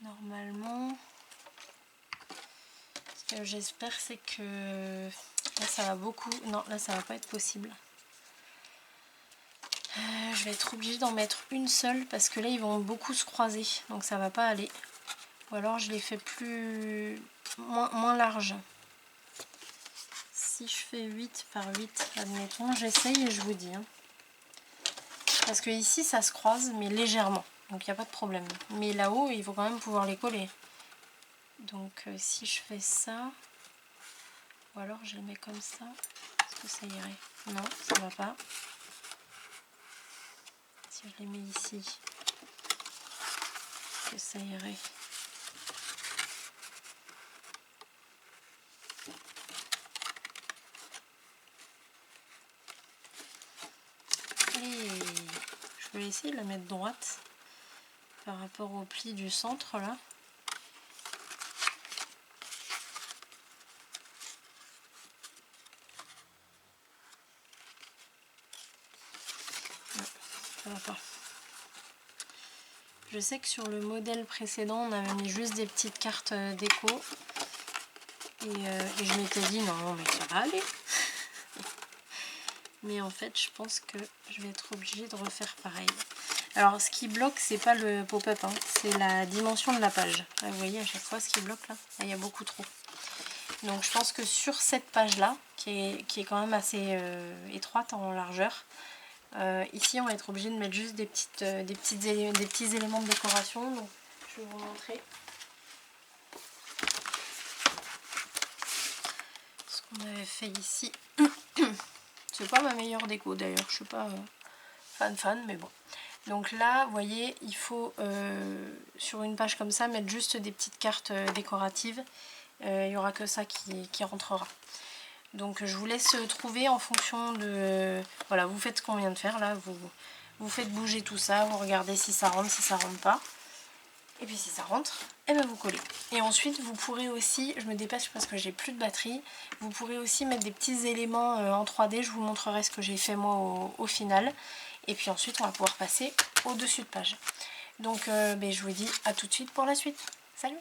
normalement, ce que j'espère, c'est que là ça va beaucoup. Non, là ça va pas être possible. Je vais être obligée d'en mettre une seule parce que là ils vont beaucoup se croiser, donc ça va pas aller. Ou alors je les fais moins large. Si je fais 8 par 8, admettons, j'essaye et je vous dis. Hein. Parce que ici ça se croise, mais légèrement, donc il n'y a pas de problème. Mais là-haut, il faut quand même pouvoir les coller. Donc si je fais ça, ou alors je les mets comme ça, est-ce que ça irait? Non, ça va pas. Si je les mets ici, est-ce que ça irait? Allez, je vais essayer de la mettre droite par rapport au pli du centre là. Non, ça va pas. Je sais que sur le modèle précédent, on avait mis juste des petites cartes déco. Et je m'étais dit non mais ça va aller. Mais en fait je pense que je vais être obligée de refaire pareil. Alors ce qui bloque c'est pas le pop-up, hein, c'est la dimension de la page. Là, vous voyez à chaque fois ce qui bloque là, il y a beaucoup trop. Donc je pense que sur cette page là, qui est quand même assez étroite en largeur, ici on va être obligé de mettre juste des petits éléments de décoration. Donc je vais vous montrer. Ce qu'on avait fait ici. C'est pas ma meilleure déco d'ailleurs, je suis pas fan, mais bon. Donc là, vous voyez, il faut sur une page comme ça mettre juste des petites cartes décoratives. Il n'y aura que ça qui rentrera. Donc je vous laisse trouver en fonction de... Voilà, vous faites ce qu'on vient de faire là, vous faites bouger tout ça, vous regardez si ça rentre pas. Et puis si ça rentre, et ben vous collez. Et ensuite vous pourrez aussi, je me dépêche parce que j'ai plus de batterie, vous pourrez aussi mettre des petits éléments en 3D, je vous montrerai ce que j'ai fait moi au final. Et puis ensuite on va pouvoir passer au dessus de page. Donc je vous dis à tout de suite pour la suite. Salut!